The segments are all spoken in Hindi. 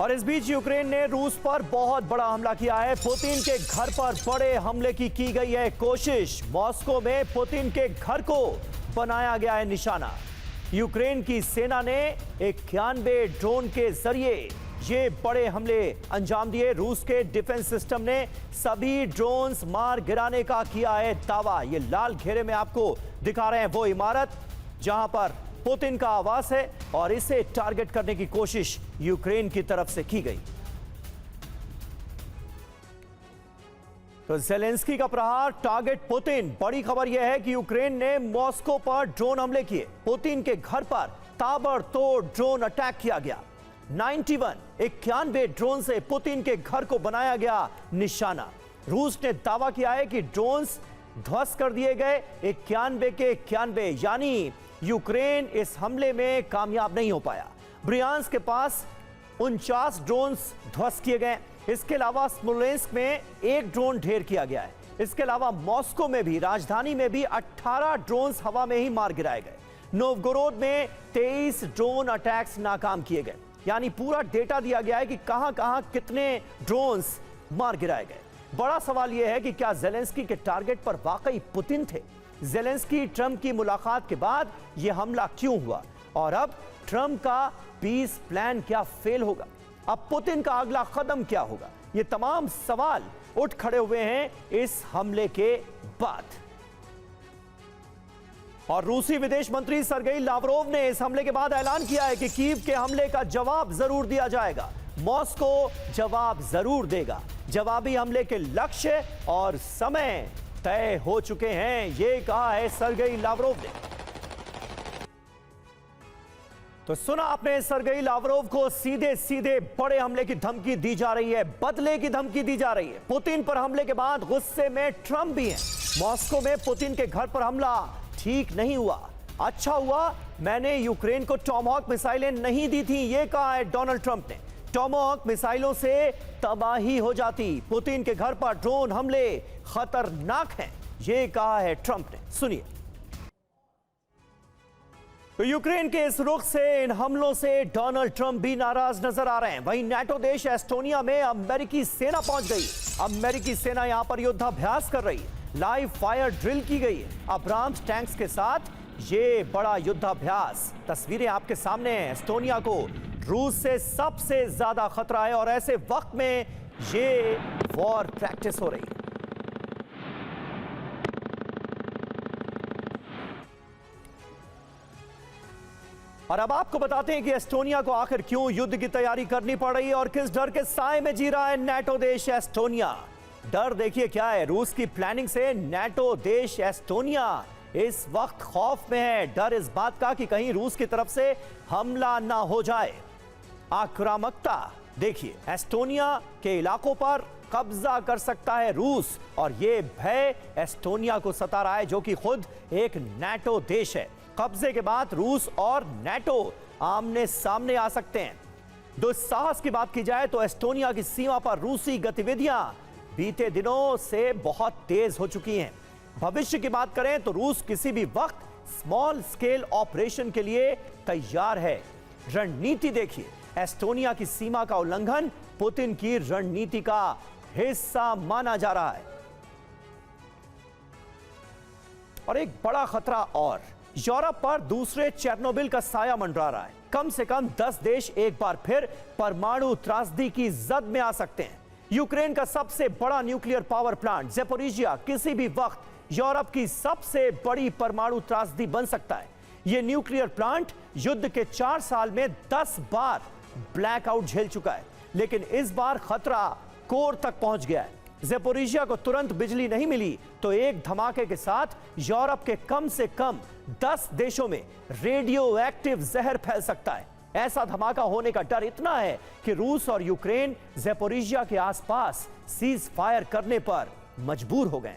और इस बीच यूक्रेन ने रूस पर बहुत बड़ा हमला किया है। पुतिन के घर पर बड़े हमले की गई है कोशिश। मॉस्को में पुतिन के घर को बनाया गया है निशाना। यूक्रेन की सेना ने 91 ड्रोन के जरिए ये बड़े हमले अंजाम दिए। रूस के डिफेंस सिस्टम ने सभी ड्रोन्स मार गिराने का किया है दावा। ये लाल घेरे में आपको दिखा रहे हैं वो इमारत जहां पर पुतिन का आवास है और इसे टारगेट करने की कोशिश यूक्रेन की तरफ से की गई। तो जेलेंस्की का प्रहार, टारगेट पुतिन। बड़ी खबर यह है कि यूक्रेन ने मॉस्को पर ड्रोन हमले किए। पुतिन के घर पर ताबड़तोड़ ड्रोन अटैक किया गया। 91 ड्रोन से पुतिन के घर को बनाया गया निशाना। रूस ने दावा किया है कि ड्रोन्स ध्वस्त कर दिए गए। 91 के 91, यानी यूक्रेन इस हमले में कामयाब नहीं हो पाया। ब्रियांस्क के पास 49 ड्रोन्स ध्वस्त किए गए। इसके अलावा स्मोलेंस्क में 1 ड्रोन ढेर किया गया है। इसके अलावा मॉस्को में भी, राजधानी में भी 18 ड्रोन्स हवा में ही मार गिराए गए। नोवगोरोड में 23 ड्रोन अटैक्स नाकाम किए गए। यानी पूरा डेटा दिया गया है कि कहां-कहां कितने ड्रोन्स मार गिराए गए। बड़ा सवाल यह है कि क्या जेलेंस्की के टारगेट पर वाकई पुतिन थे? जेलेंस्की ट्रंप की मुलाकात के बाद यह हमला क्यों हुआ? और अब ट्रंप का पीस प्लान क्या फेल होगा? अब पुतिन का अगला कदम क्या होगा? ये तमाम सवाल उठ खड़े हुए हैं इस हमले के बाद। और रूसी विदेश मंत्री सर्गेई लावरोव ने इस हमले के बाद ऐलान किया है कि कीव के हमले का जवाब जरूर दिया जाएगा। मॉस्को जवाब जरूर देगा। जवाबी हमले के लक्ष्य और समय तय हो चुके हैं, ये कहा है सर्गेई लावरोव ने। तो सुना आपने, सर्गेई लावरोव को सीधे सीधे बड़े हमले की धमकी दी जा रही है, बदले की धमकी दी जा रही है। पुतिन पर हमले के बाद गुस्से में ट्रंप भी हैं। मॉस्को में पुतिन के घर पर हमला ठीक नहीं हुआ। अच्छा हुआ मैंने यूक्रेन को टॉमहॉक मिसाइलें नहीं दी थी, यह कहा है डोनाल्ड ट्रंप ने। टॉमहॉक मिसाइलों से तबाही हो जाती। पुतिन के घर पर ड्रोन हमले खतरनाक हैं, यह कहा है ट्रंप ने। सुनिए। तो यूक्रेन के इस रुख से, इन हमलों से डोनाल्ड ट्रंप भी नाराज नजर आ रहे हैं। वहीं नाटो देश एस्टोनिया में अमेरिकी सेना पहुंच गई। अमेरिकी सेना यहां पर युद्धाभ्यास कर रही है। लाइव फायर ड्रिल की गई है अब्राम्स टैंक्स के साथ। ये बड़ा युद्धाभ्यास, तस्वीरें आपके सामने हैं। एस्टोनिया को रूस से सबसे ज्यादा खतरा है और ऐसे वक्त में ये वॉर प्रैक्टिस हो रही है। और अब आपको बताते हैं कि एस्टोनिया को आखिर क्यों युद्ध की तैयारी करनी पड़ रही है और किस डर के साए में जी रहा है नाटो देश एस्टोनिया। डर देखिए क्या है। रूस की प्लानिंग से नाटो देश एस्टोनिया इस वक्त खौफ में है। डर इस बात का कि कहीं रूस की तरफ से हमला ना हो जाए। आक्रामकता देखिए, एस्टोनिया के इलाकों पर कब्जा कर सकता है रूस और यह भय एस्टोनिया को सता रहा है, जो कि खुद एक नाटो देश है। कब्जे के बाद रूस और नाटो आमने सामने आ सकते हैं। दुस्साहस की बात की जाए तो एस्टोनिया की सीमा पर रूसी गतिविधियां बीते दिनों से बहुत तेज हो चुकी हैं। भविष्य की बात करें तो रूस किसी भी वक्त स्मॉल स्केल ऑपरेशन के लिए तैयार है। रणनीति देखिए, एस्टोनिया की सीमा का उल्लंघन पुतिन की रणनीति का हिस्सा माना जा रहा है। और एक बड़ा खतरा और, यूरोप पर दूसरे चेरनोबिल का साया मंडरा रहा है। कम से कम 10 देश एक बार फिर परमाणु त्रासदी की जद में आ सकते हैं। यूक्रेन का सबसे बड़ा न्यूक्लियर पावर प्लांट ज़ेपोरिजिया किसी भी वक्त यूरोप की सबसे बड़ी परमाणु त्रासदी बन सकता है। यह न्यूक्लियर प्लांट युद्ध के 4 साल में 10 बार ब्लैकआउट झेल चुका है, लेकिन इस बार खतरा कोर तक पहुंच गया है। ज़ेपोरिजिया को तुरंत बिजली नहीं मिली तो एक धमाके के साथ यूरोप के कम से कम 10 देशों में रेडियो एक्टिव जहर फैल सकता है। ऐसा धमाका होने का डर इतना है कि रूस और यूक्रेन ज़ेपोरिजिया के आसपास सीज फायर करने पर मजबूर हो गए।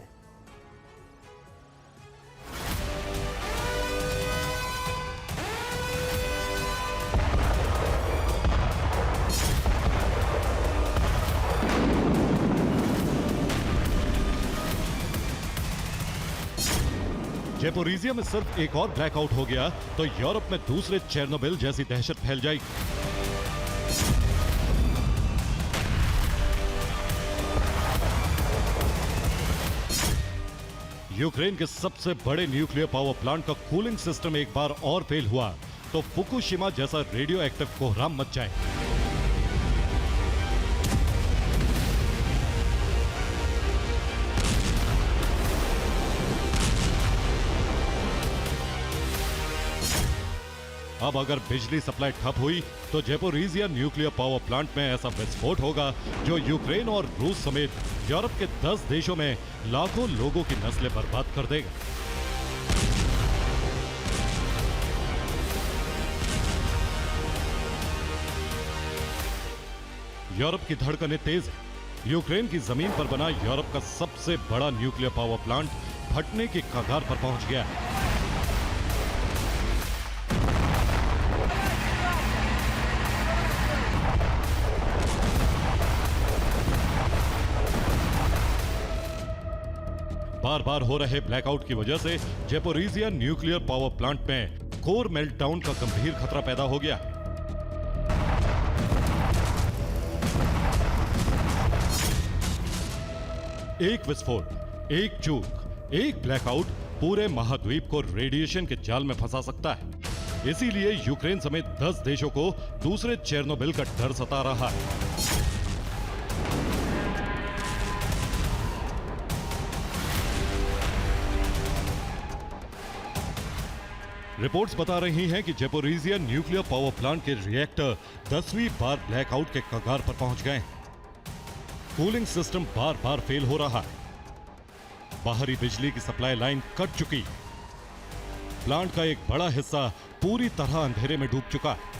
ज़ेपोरिजिया में सिर्फ एक और ब्लैकआउट हो गया तो यूरोप में दूसरे चेरनोबिल जैसी दहशत फैल जाएगी। यूक्रेन के सबसे बड़े न्यूक्लियर पावर प्लांट का कूलिंग सिस्टम एक बार और फेल हुआ तो फुकुशिमा जैसा रेडियो एक्टिव कोहराम मच जाए। अब अगर बिजली सप्लाई ठप हुई तो ज़ेपोरिज़िया न्यूक्लियर पावर प्लांट में ऐसा विस्फोट होगा जो यूक्रेन और रूस समेत यूरोप के 10 देशों में लाखों लोगों की नस्लें बर्बाद कर देगा। यूरोप की धड़कनें तेज है। यूक्रेन की जमीन पर बना यूरोप का सबसे बड़ा न्यूक्लियर पावर प्लांट फटने की कगार पर पहुंच गया है। बार बार हो रहे ब्लैकआउट की वजह से ज़ेपोरिज़िया न्यूक्लियर पावर प्लांट में कोर मेल्टडाउन का गंभीर खतरा पैदा हो गया। एक विस्फोट, एक चूक, एक ब्लैकआउट पूरे महाद्वीप को रेडिएशन के जाल में फंसा सकता है। इसीलिए यूक्रेन समेत 10 देशों को दूसरे चेर्नोबिल का डर सता रहा है। रिपोर्ट्स बता रही हैं कि ज़ेपोरिज़िया न्यूक्लियर पावर प्लांट के रिएक्टर 10वीं बार ब्लैकआउट के कगार पर पहुंच गए। कूलिंग सिस्टम बार बार फेल हो रहा है। बाहरी बिजली की सप्लाई लाइन कट चुकी। प्लांट का एक बड़ा हिस्सा पूरी तरह अंधेरे में डूब चुका है।